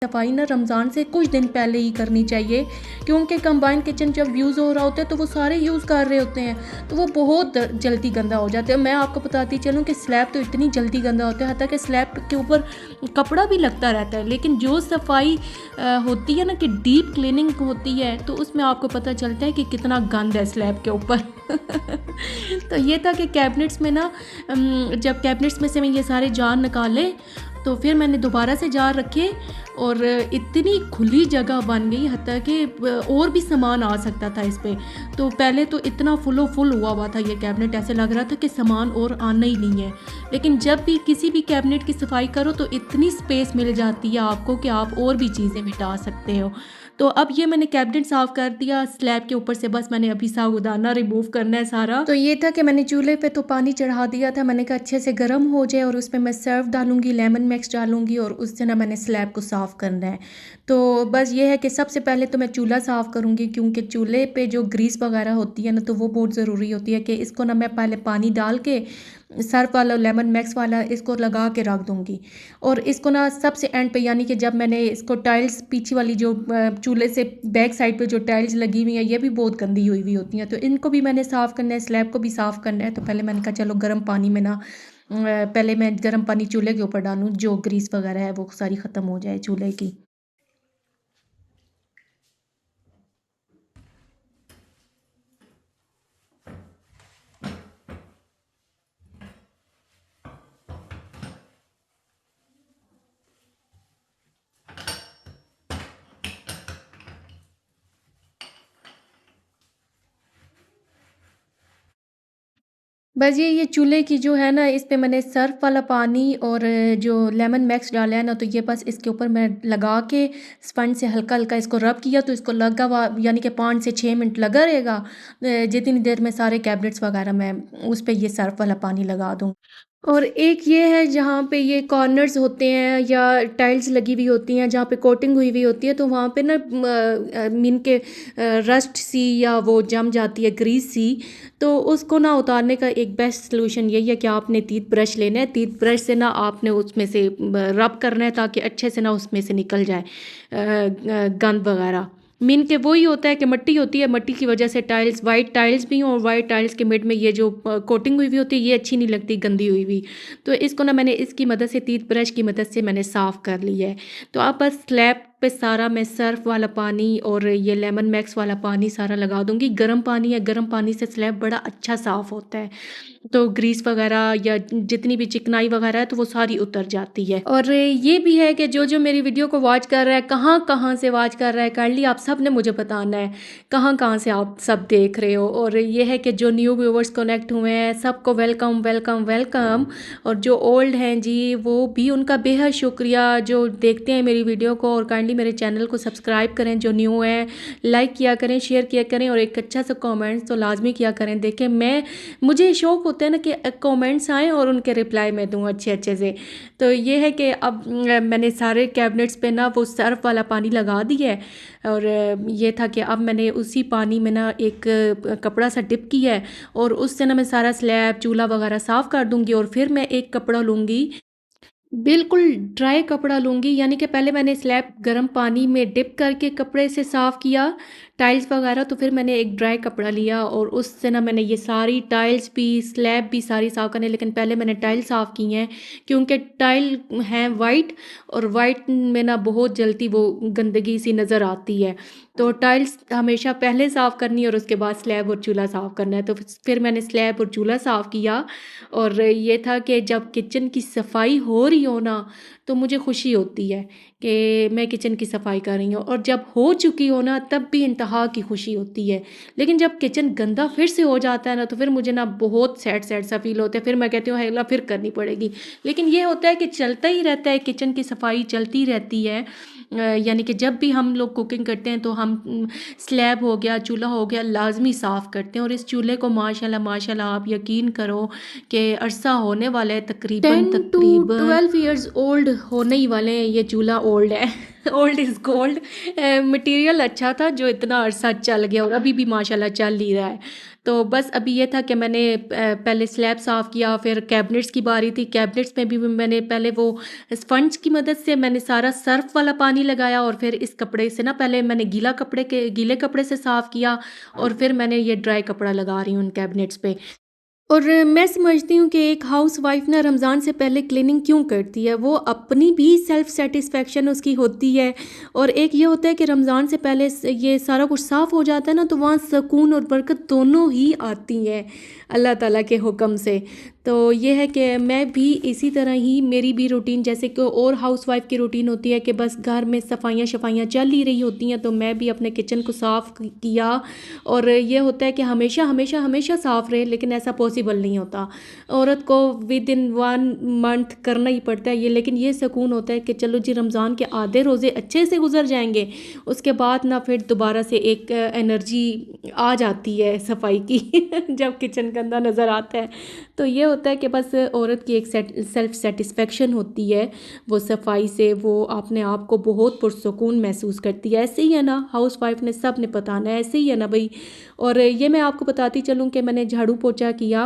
सफाई ना रमज़ान से कुछ दिन पहले ही करनी चाहिए, क्योंकि कंबाइन किचन जब यूज़ हो रहा होता है तो वो सारे यूज़ कर रहे होते हैं, तो वो बहुत जल्दी गंदा हो जाता है। मैं आपको बताती चलूँ कि स्लैब तो इतनी जल्दी गंदा होता है, हत्ता कि स्लैब के ऊपर कपड़ा भी लगता रहता है। लेकिन जो सफाई होती है ना कि डीप क्लीनिंग होती है, तो उसमें आपको पता चलता है कि कितना गंद है स्लैब के ऊपर। तो ये था कि कैबिनेट्स में ना जब कैबिनेट्स में से मैं ये सारे जार निकाले तो फिर मैंने दोबारा से जार रखे और इतनी खुली जगह बन गई, हत्ता कि और भी सामान आ सकता था इस पे। तो पहले तो इतना फुल हुआ था ये कैबिनेट, ऐसे लग रहा था कि सामान और आना ही नहीं है। लेकिन जब भी किसी भी कैबिनेट की सफाई करो तो इतनी स्पेस मिल जाती है आपको कि आप और भी चीज़ें मिटा सकते हो। तो अब ये मैंने कैबिनेट साफ़ कर दिया, स्लैब के ऊपर से बस मैंने अभी साबूदाना रिमूव करना है सारा। तो ये था कि मैंने चूल्हे पे तो पानी चढ़ा दिया था, मैंने कहा अच्छे से गर्म हो जाए और उसमें मैं सर्फ डालूंगी, लेमन मैक्स डालूंगी और उससे ना मैंने स्लैब को साफ़ करना है। तो बस ये है कि सबसे पहले तो मैं चूल्हा साफ़ करूँगी, क्योंकि चूल्हे पे जो ग्रीस वगैरह होती है ना तो वो बहुत ज़रूरी होती है कि इसको ना मैं पहले पानी डाल के सर्फ वाला लेमन मैक्स वाला इसको लगा के रख दूँगी। और इसको ना सबसे एंड पे, यानी कि जब मैंने इसको टाइल्स पीछे वाली जो चूल्हे से बैक साइड पे जो टाइल्स लगी हुई हैं ये भी बहुत गंदी हुई होती हैं, तो इनको भी मैंने साफ़ करना है, स्लैब को भी साफ़ करना है। तो पहले मैंने कहा चलो गर्म पानी में ना पहले मैं गर्म पानी चूल्हे के ऊपर डालूँ, जो ग्रीस वगैरह है वो सारी ख़त्म हो जाए चूल्हे की। बस ये चूल्हे की जो है ना इस पे मैंने सर्फ़ वाला पानी और जो लेमन मैक्स डाला है ना, तो ये बस इसके ऊपर मैं लगा के स्पंज से हल्का-हल्का इसको रब किया तो इसको लगा हुआ, यानी कि 5 से 6 मिनट लगा रहेगा। जितनी देर में सारे कैबिनेट्स वगैरह मैं उस पे ये सर्फ़ वाला पानी लगा दूँ। और एक ये है जहाँ पे ये कॉर्नर्स होते हैं या टाइल्स लगी हुई होती हैं जहाँ पे कोटिंग हुई हुई होती है, तो वहाँ पे ना मीन के रस्ट सी या वो जम जाती है ग्रीस सी। तो उसको ना उतारने का एक बेस्ट सलूशन यही है कि आपने तीत ब्रश लेना है, तीत ब्रश से ना आपने उसमें से रब करना है ताकि अच्छे से ना उसमें से निकल जाए गंद वगैरह। मीन के वही होता है कि मिट्टी होती है, मिट्टी की वजह से टाइल्स, वाइट टाइल्स भी हों और वाइट टाइल्स के मिड में ये जो कोटिंग हुई हुई होती है ये अच्छी नहीं लगती, गंदी हुई हुई। तो इसको ना मैंने इसकी मदद से, तीत ब्रश की मदद से मैंने साफ़ कर लिया है। तो आप बस स्लैब पे सारा मैं सर्फ वाला पानी और ये लेमन मैक्स वाला पानी सारा लगा दूंगी। गर्म पानी है, गर्म पानी से स्लैब बड़ा अच्छा साफ़ होता है, तो ग्रीस वगैरह या जितनी भी चिकनाई वगैरह है तो वो सारी उतर जाती है। और ये भी है कि जो जो मेरी वीडियो को वॉच कर रहा है, कहाँ कहाँ से वॉच कर रहा है, काइंडली आप सब ने मुझे बताना है कहाँ कहाँ से आप सब देख रहे हो। और ये है कि जो न्यू व्यूवर्स कनेक्ट हुए हैं सबको वेलकम वेलकम वेलकम, और जो ओल्ड हैं जी वो भी उनका बेहद शुक्रिया जो देखते हैं मेरी वीडियो को। और काइंडली मेरे चैनल को सब्सक्राइब करें, जो न्यू हैं लाइक किया करें, शेयर किया करें और एक अच्छा सा कमेंट्स तो लाजमी किया करें। देखें मुझे शौक़ होता है ना कि कमेंट्स आएँ और उनके रिप्लाई मैं दूँ अच्छे अच्छे से। तो ये है कि अब मैंने सारे कैबिनेट्स पे ना वो सर्फ वाला पानी लगा दिया है, और ये था कि अब मैंने उसी पानी में ना एक कपड़ा सा डिप किया है और उससे ना मैं सारा स्लैब चूल्हा वगैरह साफ़ कर दूँगी। और फिर मैं एक कपड़ा लूँगी, बिल्कुल ड्राई कपड़ा लूँगी, यानी कि पहले मैंने स्लैब गर्म पानी में डिप करके कपड़े से साफ़ किया टाइल्स वगैरह, तो फिर मैंने एक ड्राई कपड़ा लिया और उससे ना मैंने ये सारी टाइल्स भी स्लैब भी सारी साफ़ करनी। लेकिन पहले मैंने टाइल साफ़ की हैं, क्योंकि टाइल हैं वाइट और वाइट में ना बहुत जल्दी वो गंदगी सी नज़र आती है। तो टाइल्स हमेशा पहले साफ़ करनी है और उसके बाद स्लैब और चूल्हा साफ़ करना है। तो फिर मैंने स्लैब और चूल्हा साफ़ किया। और ये था कि जब किचन की सफाई हो रही हो ना तो मुझे खुशी होती है कि मैं किचन की सफाई कर रही हूँ, और जब हो चुकी हो ना तब भी इंतहा की खुशी होती है। लेकिन जब किचन गंदा फिर से हो जाता है ना तो फिर मुझे ना बहुत सैड सैड सा फील होता है, फिर मैं कहती हूँ अगला फिर करनी पड़ेगी। लेकिन ये होता है कि चलता ही रहता है, किचन की सफाई चलती रहती है। यानी कि जब भी हम लोग कुकिंग करते हैं तो हम स्लैब हो गया, चूल्हा हो गया, लाजमी साफ़ करते हैं। और इस चूल्हे को माशाल्लाह माशाल्लाह आप यकीन करो कि अरसा होने वाला है, तकरीबन 10 to 12 ईयर्स ओल्ड होने ही वाले हैं, ये चूल्हा ओल्ड है। Old is gold. मटेरियल अच्छा था जो इतना अरसा चल गया और अभी भी माशाल्लाह चल ही रहा है। तो बस अभी ये था कि मैंने पहले स्लैब साफ़ किया, फिर कैबिनेट्स की बारी थी। कैबिनेट्स में भी मैंने पहले वो स्पंज की मदद से मैंने सारा सर्फ़ वाला पानी लगाया और फिर इस कपड़े से ना पहले मैंने गीले कपड़े से साफ़ किया और फिर मैंने ये ड्राई कपड़ा लगा रही हूँ उन कैबिनेट्स पे। और मैं समझती हूँ कि एक हाउसवाइफ़ ना रमज़ान से पहले क्लीनिंग क्यों करती है, वो अपनी भी सेल्फ़ सैटिस्फैक्शन उसकी होती है और एक ये होता है कि रमज़ान से पहले ये सारा कुछ साफ़ हो जाता है ना, तो वहाँ सुकून और बरकत दोनों ही आती हैं अल्लाह ताला के हुक्म से। तो ये है कि मैं भी इसी तरह ही, मेरी भी रूटीन जैसे कि और हाउसवाइफ़ की रूटीन होती है कि बस घर में सफाइयाँ शफाइयाँ चल ही रही होती हैं, तो मैं भी अपने किचन को साफ़ किया। और ये होता है कि हमेशा हमेशा हमेशा साफ़ रहे, लेकिन ऐसा पॉसिबल नहीं होता। औरत को विद इन 1 मंथ करना ही पड़ता है ये, लेकिन ये सुकून होता है कि चलो जी रमज़ान के आधे रोज़े अच्छे से गुज़र जाएँगे, उसके बाद ना फिर दोबारा से एक एनर्जी आ जाती है सफाई की जब किचन गंदा नज़र आता है। तो ये होता है कि बस औरत की एक सेल्फ़ सैटिस्फैक्शन होती है, वो सफाई से वो अपने आप को बहुत पुरसुकून महसूस करती है। ऐसे ही है ना, हाउसवाइफ़ ने सब ने बताना है, ऐसे ही है ना भई। और ये मैं आपको बताती चलूँ कि मैंने झाड़ू पोछा किया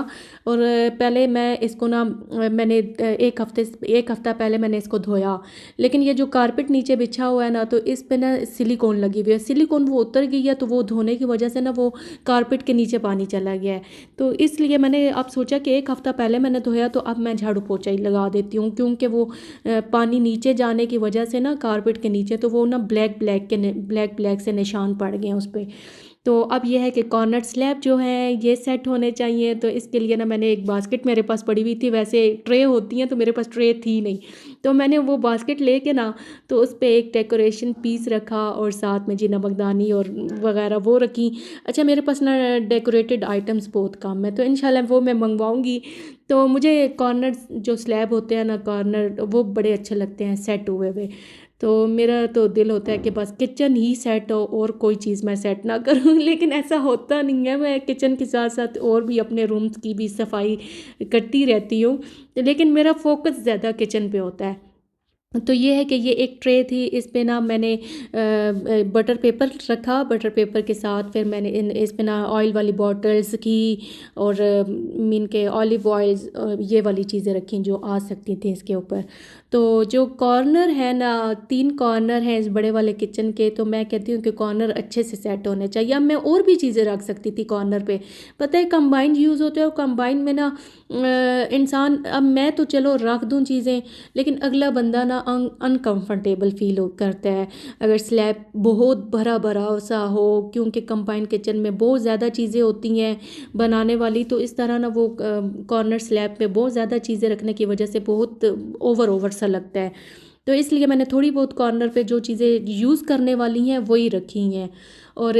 और पहले मैं इसको ना मैंने 1 हफ़्ता पहले मैंने इसको धोया। लेकिन ये जो कारपेट नीचे बिछा हुआ है ना, तो इस पे ना सिलिकॉन लगी हुई है। सिलिकॉन वो उतर गई है, तो वो धोने की वजह से ना वो कारपेट के नीचे पानी चला गया है। तो इसलिए मैंने अब सोचा कि 1 हफ़्ता पहले मैंने धोया, तो अब मैं झाड़ू पोछा ही लगा देती हूँ, क्योंकि वो पानी नीचे जाने की वजह से ना कारपेट के नीचे तो वो ना ब्लैक ब्लैक से निशान पड़ गए हैं उस पे। तो अब ये है कि कॉर्नर स्लैब जो है ये सेट होने चाहिए, तो इसके लिए ना मैंने एक बास्केट मेरे पास पड़ी हुई थी, वैसे ट्रे होती हैं तो मेरे पास ट्रे थी नहीं, तो मैंने वो बास्केट लेके ना तो उस पे एक डेकोरेशन पीस रखा और साथ में जी नमकदानी और वगैरह वो रखी। अच्छा, मेरे पास ना डेकोरेटेड आइटम्स बहुत कम है, तो इंशाल्लाह वो मैं मंगवाऊँगी। तो मुझे कॉर्नर जो स्लैब होते हैं ना, कॉर्नर वो बड़े अच्छे लगते हैं सेट हुए हुए। तो मेरा तो दिल होता है कि बस किचन ही सेट हो और कोई चीज़ मैं सेट ना करूँ लेकिन ऐसा होता नहीं है, मैं किचन के साथ साथ और भी अपने रूम्स की भी सफाई करती रहती हूँ, लेकिन मेरा फोकस ज़्यादा किचन पे होता है। तो ये है कि ये एक ट्रे थी, इस पे ना मैंने बटर पेपर रखा, बटर पेपर के साथ फिर मैंने इस पे ना ऑयल वाली बॉटल्स की और मीन के ऑलिव ऑयल्स ये वाली चीज़ें रखी जो आ सकती थी इसके ऊपर। तो जो कॉर्नर है ना, 3 कॉर्नर हैं इस बड़े वाले किचन के, तो मैं कहती हूँ कि कॉर्नर अच्छे से सेट होने चाहिए। अब मैं और भी चीज़ें रख सकती थी कॉर्नर पे, पता है कंबाइंड यूज़ होते हैं और कंबाइंड में ना इंसान, अब मैं तो चलो रख दूँ चीज़ें, लेकिन अगला बंदा ना अनकंफर्टेबल फील करता है अगर स्लैब बहुत भरा भरा सा हो, क्योंकि कंबाइंड किचन में बहुत ज़्यादा चीज़ें होती हैं बनाने वाली, तो इस तरह ना वो कॉर्नर स्लैब पे बहुत ज़्यादा चीज़ें रखने की वजह से बहुत ओवर ओवर सा लगता है। तो इसलिए मैंने थोड़ी बहुत कॉर्नर पे जो चीज़ें यूज़ करने वाली हैं वही रखी हैं। और